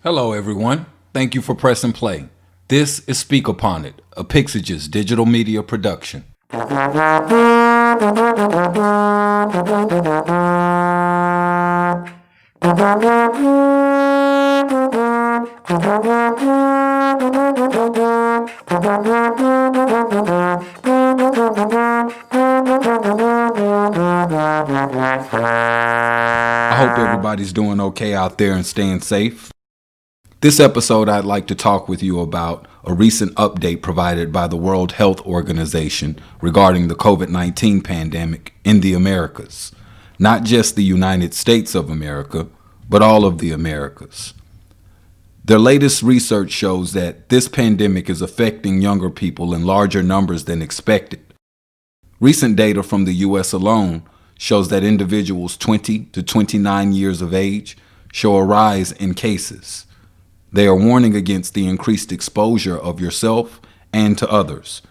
Hello, everyone. Thank you for pressing play. This is SpeakUponIt, a Pixages digital media production. I hope everybody's doing okay out there and staying safe. This episode, I'd like to talk with you about a recent update provided by the World Health Organization regarding the COVID-19 pandemic in the Americas. Not just the United States of America, but all of the Americas. Their latest research shows that this pandemic is affecting younger people in larger numbers than expected. Recent data from the U.S. alone shows that individuals 20 to 29 years of age show a rise in cases. They are warning against the increased exposure of yourself and to others.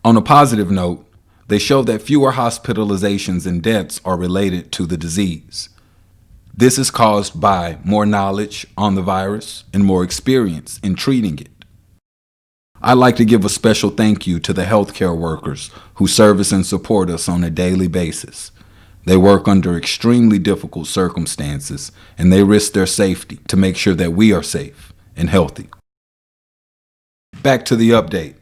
On a positive note, they show that fewer hospitalizations and deaths are related to the disease. This is caused by more knowledge on the virus and more experience in treating it. I'd like to give a special thank you to the healthcare workers who service and support us on a daily basis. They work under extremely difficult circumstances, and they risk their safety to make sure that we are safe and healthy. Back to the update.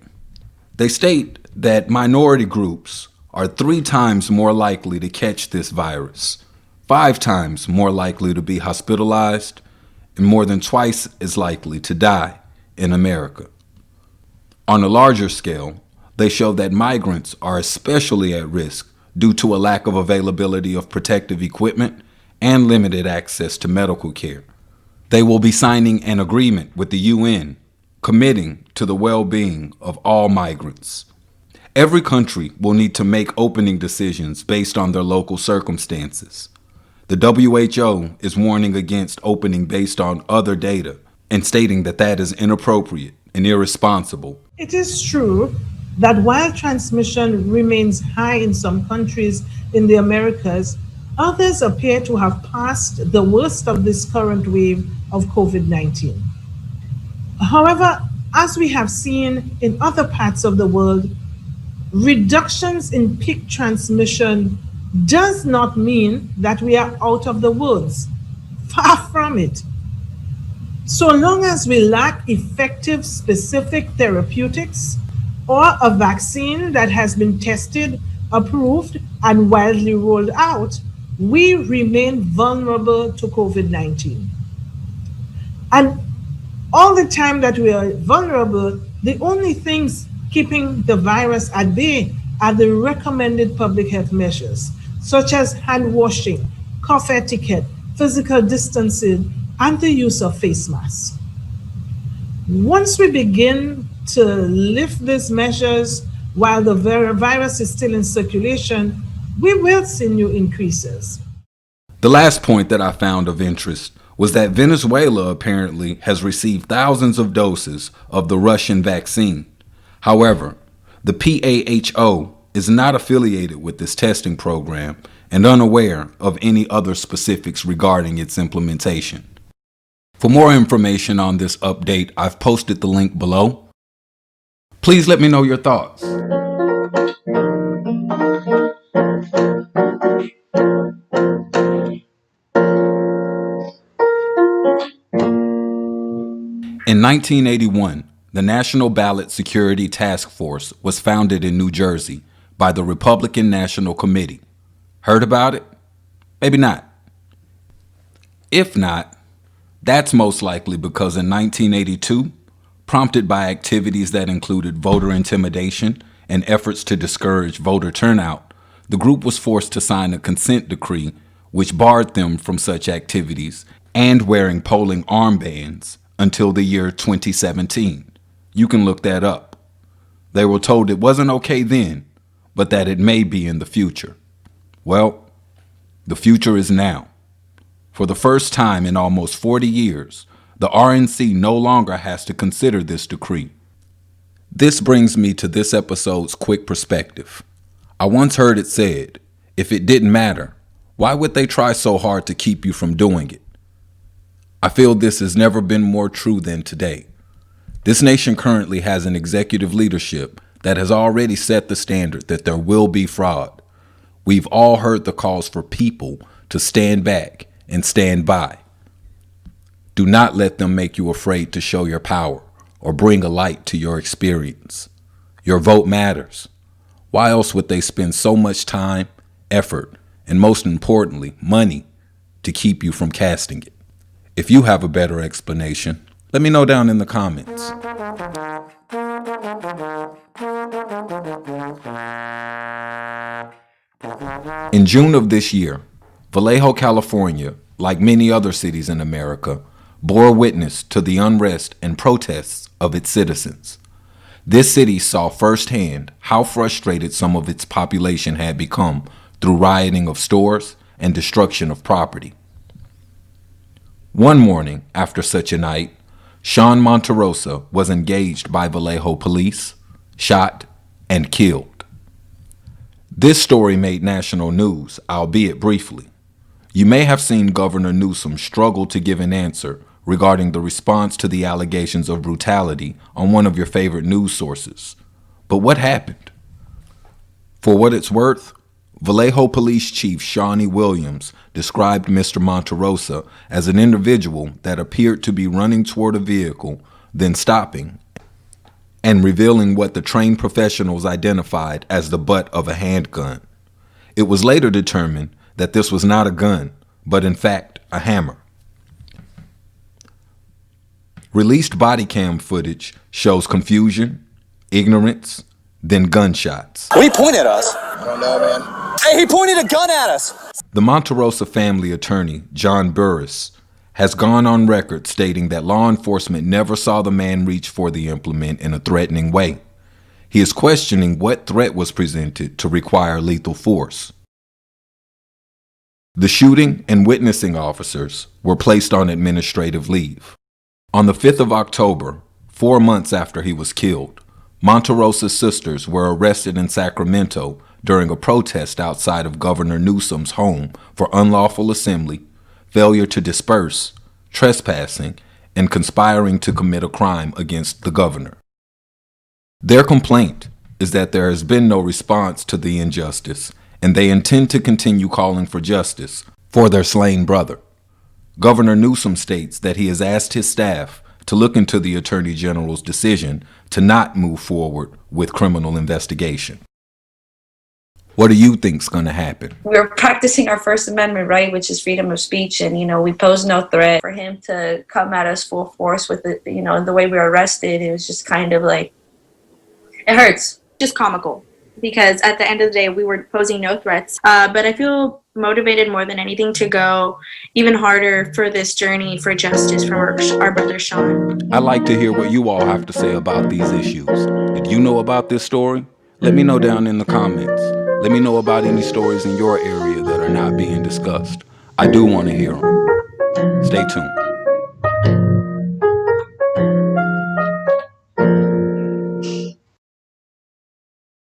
They state that minority groups are 3 times more likely to catch this virus, 5 times more likely to be hospitalized, and more than twice as likely to die in America. On a larger scale, they show that migrants are especially at risk due to a lack of availability of protective equipment and limited access to medical care. They will be signing an agreement with the UN, committing to the well-being of all migrants. Every country will need to make opening decisions based on their local circumstances. The WHO is warning against opening based on other data and stating that that is inappropriate and irresponsible. It is true that while transmission remains high in some countries in the Americas, others appear to have passed the worst of this current wave of COVID-19. However, as we have seen in other parts of the world, reductions in peak transmission does not mean that we are out of the woods. Far from it. So long as we lack effective specific therapeutics, or a vaccine that has been tested, approved, and widely rolled out, we remain vulnerable to COVID-19. And all the time that we are vulnerable, the only things keeping the virus at bay are the recommended public health measures, such as hand washing, cough etiquette, physical distancing, and the use of face masks. Once we begin to lift these measures while the virus is still in circulation, we will see new increases. The last point that I found of interest was that Venezuela apparently has received thousands of doses of the Russian vaccine. However, the WHO is not affiliated with this testing program and unaware of any other specifics regarding its implementation. For more information on this update, I've posted the link below. Please let me know your thoughts. In 1981, the National Ballot Security Task Force was founded in New Jersey by the Republican National Committee. Heard about it? Maybe not. If not, that's most likely because in 1982, prompted by activities that included voter intimidation and efforts to discourage voter turnout, the group was forced to sign a consent decree which barred them from such activities and wearing polling armbands until the year 2017. You can look that up. They were told it wasn't okay then, but that it may be in the future. Well, the future is now. For the first time in almost 40 years, the RNC no longer has to consider this decree. This brings me to this episode's quick perspective. I once heard it said, if it didn't matter, why would they try so hard to keep you from doing it? I feel this has never been more true than today. This nation currently has an executive leadership that has already set the standard that there will be fraud. We've all heard the calls for people to stand back and stand by. Do not let them make you afraid to show your power or bring a light to your experience. Your vote matters. Why else would they spend so much time, effort, and most importantly, money to keep you from casting it? If you have a better explanation, let me know down in the comments. In June of this year, Vallejo, California, like many other cities in America, bore witness to the unrest and protests of its citizens. This city saw firsthand how frustrated some of its population had become through rioting of stores and destruction of property. One morning after such a night, Shawn Monterosa was engaged by Vallejo police, shot, and killed. This story made national news, albeit briefly. You may have seen Governor Newsom struggle to give an answer regarding the response to the allegations of brutality on one of your favorite news sources. But what happened? For what it's worth, Vallejo Police Chief Shawnee Williams described Mr. Monterosa as an individual that appeared to be running toward a vehicle, then stopping, and revealing what the trained professionals identified as the butt of a handgun. It was later determined that this was not a gun, but in fact a hammer. Released body cam footage shows confusion, ignorance, then gunshots. What did he point at us? I don't know, man. Hey, he pointed a gun at us! The Monterosa family attorney, John Burris, has gone on record stating that law enforcement never saw the man reach for the implement in a threatening way. He is questioning what threat was presented to require lethal force. The shooting and witnessing officers were placed on administrative leave. On the 5th of October, 4 months after he was killed, Monterosa's sisters were arrested in Sacramento during a protest outside of Governor Newsom's home for unlawful assembly, failure to disperse, trespassing, and conspiring to commit a crime against the governor. Their complaint is that there has been no response to the injustice, and they intend to continue calling for justice for their slain brother. Governor Newsom states that he has asked his staff to look into the Attorney General's decision to not move forward with criminal investigation. What do you think's going to happen? We're practicing our First Amendment right, which is freedom of speech, and we pose no threat. For him to come at us full force with it, the way we were arrested, it was just kind of like, it hurts. Just comical, because at the end of the day, we were posing no threats. But I feel motivated more than anything to go even harder for this journey for justice from our brother Shawn. I'd like to hear what you all have to say about these issues. Did you know about this story? Let me know down in the comments. Let me know about any stories in your area that are not being discussed. I do want to hear them. Stay tuned.